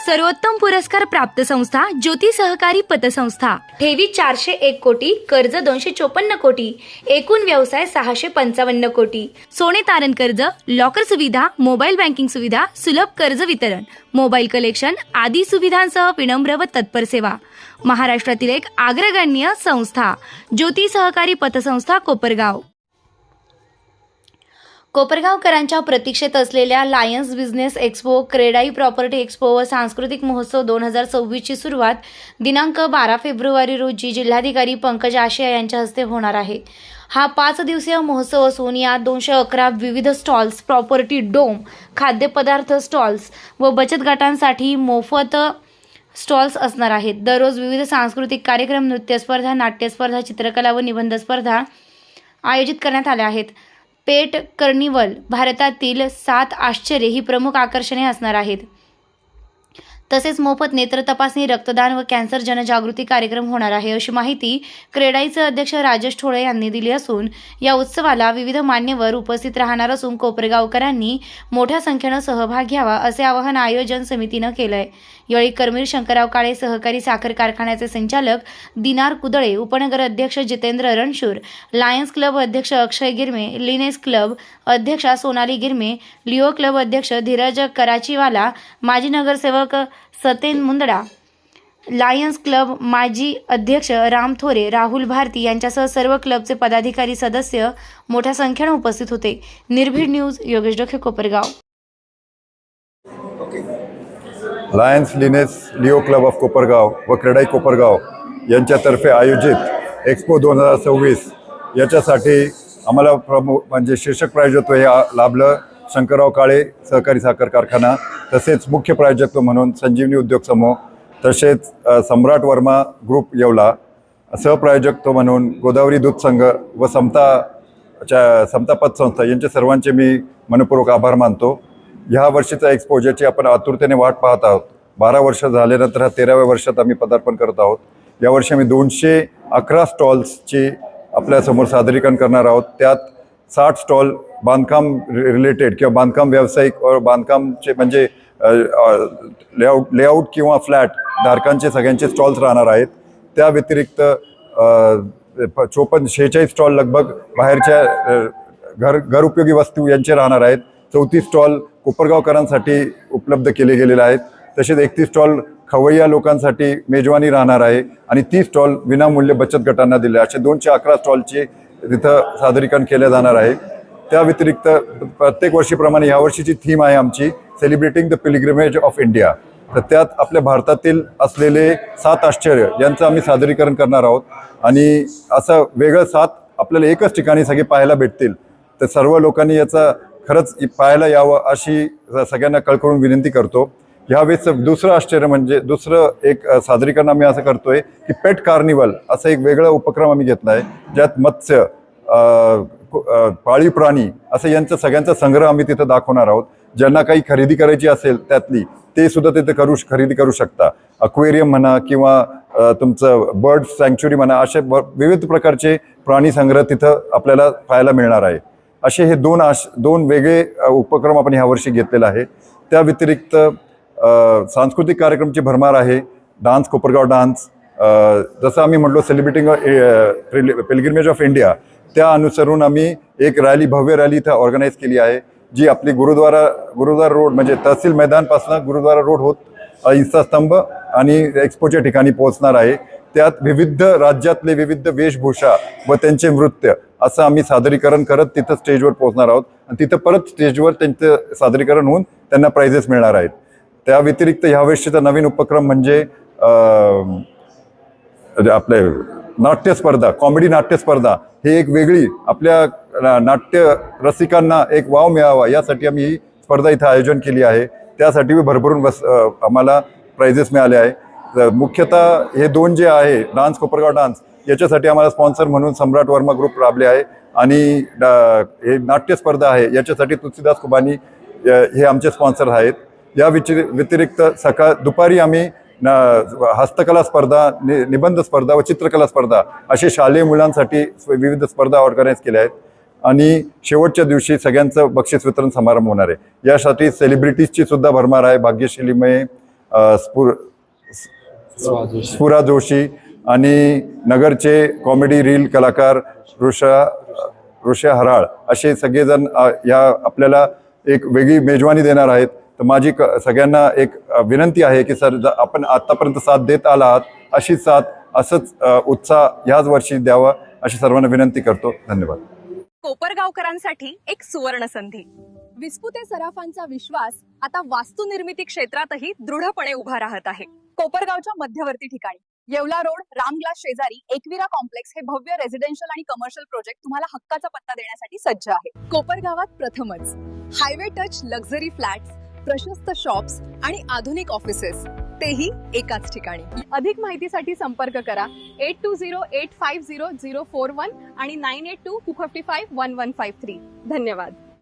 सर्वोत्तम पुरस्कार प्राप्त संस्था ज्योती सहकारी पतसंस्था। ठेवी 401 कोटी, कर्ज 254 कोटी, एकूण व्यवसाय 655 कोटी। सोने तारण कर्ज, लॉकर सुविधा, मोबाईल बँकिंग सुविधा, सुलभ कर्ज वितरण, मोबाईल कलेक्शन आदी सुविधांसह विनम्र व तत्पर सेवा। महाराष्ट्रातील एक अग्रगण्य संस्था ज्योती सहकारी पतसंस्था कोपरगाव। कोपरगावकरांच्या प्रतीक्षेत असलेल्या Lions business expo, CREDAI property expo व सांस्कृतिक महोत्सव 2026 ची सुरुवात दिनांक 12 फेब्रुवारी रोजी जिल्हाधिकारी पंकज आशिया यांच्या हस्ते होणार आहे। हा 5 दिवसीय महोत्सव असून यात 211 विविध स्टॉल्स, प्रॉपर्टी डोम, खाद्यपदार्थ स्टॉल्स व बचत गटांसाठी मोफत स्टॉल्स असणार आहेत। दररोज विविध सांस्कृतिक कार्यक्रम, नृत्य स्पर्धा, नाट्य स्पर्धा, चित्रकला व निबंध स्पर्धा आयोजित करण्यात आल्या आहेत। पेट कर्निवल, भारतातील 7 आश्चर्य ही प्रमुख आकर्षणे असणार आहेत। तसेच मोफत नेत्र तपासणी, रक्तदान व कॅन्सर जनजागृती कार्यक्रम होणार आहे, अशी माहिती क्रेडाईचे अध्यक्ष राजेश ठोळे यांनी दिली असून या उत्सवाला विविध मान्यवर उपस्थित राहणार असून कोपरगावकरांनी मोठ्या संख्येने सहभाग घ्यावा असे आवाहन आयोजन समितीने केले आहे। यावेळी कर्मीर शंकरराव काळे, सहकारी साखर कारखान्याचे संचालक दिनार कुदळे, उपनगर अध्यक्ष जितेंद्र रणशूर, लायन्स क्लब अध्यक्ष अक्षय गिरमे, लिनेस क्लब अध्यक्षा सोनाली गिरमे, लिओ क्लब अध्यक्ष धीरज कराचीवाला, माजी नगरसेवक सतेन मुंदडा, लायन्स क्लब माजी अध्यक्ष राम थोरे, राहुल भारती यांच्यासह सर्व क्लबचे पदाधिकारी सदस्य मोठ्या संख्येने उपस्थित होते। निर्भीड news, Yogesh Doke, Kopargaon. Lions lioness Leo club of Kopargaon व क्रेडाई कोपरगाव यांच्यातर्फे आयोजित एक्स्पो 2026 याच्यासाठी आम्हाला म्हणजे शीर्षक प्रायोजकत्व हे लाभलं शंकरराव काळे सहकारी साखर कारखाना, तसेच मुख्य प्रायोजकत्व म्हणून संजीवनी उद्योग समूह, तसेच सम्राट वर्मा ग्रुप येवला, सहप्रायोजकत्व म्हणून गोदावरी दूध संघ व समता पतसंस्था यांचे सर्वांचे मी मनपूर्वक आभार मानतो। ह्या वर्षीचा एक्स्पो ज्याची आपण आतुरतेने वाट पाहत आहोत, 12 वर्ष झाल्यानंतर हा 13व्या वर्षात आम्ही पदार्पण करत आहोत। यावर्षी आम्ही 211 स्टॉल्सची आपल्यासमोर सादरीकरण करणार आहोत। त्यात 60 स्टॉल बांधकाम रिलेटेड किंवा बांधकाम व्यावसायिक बांधकामचे म्हणजे लेआउट किंवा फ्लॅट धारकांचे सगळ्यांचे स्टॉल्स राहणार आहेत। त्या व्यतिरिक्त 46 स्टॉल लगभग बाहेरच्या घरउपयोगी वस्तू यांचे राहणार आहेत। 34 स्टॉल कोपरगावकरांसाठी उपलब्ध केले गेलेले आहेत। तसेच 31 स्टॉल खवय्या लोकांसाठी मेजवानी राहणार आहे आणि 30 स्टॉल विनामूल्य बचत गटांना दिले, असे 211 स्टॉलचे तिथं सादरीकरण केले जाणार आहे। त्या व्यतिरिक्त प्रत्येक वर्षीप्रमाणे यावर्षीची थीम आहे आमची celebrating the pilgrimage of India. तर त्यात आपल्या भारतातील असलेले 7 आश्चर्य यांचं आम्ही सादरीकरण करणार आहोत आणि असं वेगळं 7 आपल्याला एकच ठिकाणी सगळे पाहायला भेटतील। तर सर्व लोकांनी याचा खरंच पाहायला यावं अशी सगळ्यांना कळकळून विनंती करतो। यावेळेस दुसरं आश्चर्य म्हणजे दुसरं एक सादरीकरण आम्ही असं करतोय की पेट कार्निवल असं एक वेगळा उपक्रम आम्ही घेतला आहे, ज्यात मत्स्य, पाळीव प्राणी असं यांचा सगळ्यांचा संग्रह आम्ही तिथं दाखवणार आहोत। ज्यांना काही खरेदी करायची असेल त्यातली ते सुद्धा तिथे खरेदी करू शकता। अक्वेरियम म्हणा किंवा तुमचं बर्ड सँक्च्युरी म्हणा, असे विविध प्रकारचे प्राणी संग्रह तिथं आपल्याला पाहायला मिळणार आहे। असे हे दोन वेगळे उपक्रम आपण ह्यावर्षी घेतलेला आहे। त्या व्यतिरिक्त सांस्कृतिक कार्यक्रमची भरमार आहे। डान्स, कोपरगाव डान्स, जसं आम्ही म्हटलो सेलिब्रेटिंग पिलग्रिमेज ऑफ इंडिया, त्या अनुसरून आम्ही एक रॅली, भव्य रॅली इथं ऑर्गनाईज केली आहे, जी आपली गुरुद्वारा रोड म्हणजे तहसील मैदानपासून गुरुद्वारा रोड होत इंस्टा स्तंभ आणि एक्स्पोच्या ठिकाणी पोहोचणार आहे। त्यात विविध राज्यातले विविध वेशभूषा व त्यांचे नृत्य असं आम्ही सादरीकरण करत तिथं स्टेजवर पोहोचणार आहोत आणि तिथं परत स्टेजवर त्यांचं सादरीकरण होऊन त्यांना प्राइजेस मिळणार आहेत। त्या व्यतिरिक्त ह्यावर्षीचा नवीन उपक्रम म्हणजे आपले नाट्य स्पर्धा, कॉमेडी नाट्य स्पर्धा, हे एक वेगळी आपल्या नाट्य रसिकांना एक वाव मिळावा यासाठी आम्ही ही स्पर्धा इथं आयोजन केली आहे। त्यासाठी भरभरून आम्हाला प्राइजेस मिळाले आहे। मुख्यतः हे 2 जे आहे डान्स, कोपरगाव डान्स, याच्यासाठी आम्हाला स्पॉन्सर म्हणून सम्राट वर्मा ग्रुप राबले आहे आणि हे नाट्य स्पर्धा आहे याच्यासाठी तुलसीदास कुबानी हे आमचे स्पॉन्सर आहेत। या व्यतिरिक्त दुपारी आम्ही हस्तकला स्पर्धा, निबंध स्पर्धा व चित्रकला स्पर्धा असे शालेय मुलांसाठी विविध स्पर्धा ऑर्गनाईज केल्या आहेत आणि शेवटच्या दिवशी सगळ्यांचं बक्षीस वितरण समारंभ होणार आहे। यासाठी सेलिब्रिटीजची सुद्धा भरमार आहे। भाग्यश्री लिमये, स्फुरा जोशी आणि नगरचे कॉमेडी रील कलाकार ऋषा हराळ असे सगळेजण या आपल्याला एक वेगळी मेजवानी देणार आहेत. तर माझी सगळ्यांना एक विनंती आहे की सर, आपण आतापर्यंत साथ देत आला आहात, अशीच साथ असंच उत्साह ह्याच वर्षी द्यावा अशी सर्वांना विनंती करतो. धन्यवाद. कोपरगावकरांसाठी एक सुवर्ण संधी. विस्पुते सराफांचा विश्वास आता वास्तुनिर्मिती क्षेत्रातही दृढपणे उभा राहत आहे. कोपरगावच्या मध्यवर्ती ठिकाणी येवला रोड, रामग्लास शेजारी एकविरा कॉम्प्लेक्स हे भव्य रेसिडेन्शियल आणि कमर्शियल प्रोजेक्ट तुम्हाला हक्काचा पत्ता देण्यासाठी सज्ज आहे. कोपरगावात प्रथमच हायवे टच लक्झरी फ्लॅट्स, प्रशस्त शॉप्स आणि आधुनिक ऑफिसेस, तेही एकाच ठिकाणी. अधिक माहितीसाठी संपर्क करा 8208500041 आणि 9822551153. धन्यवाद.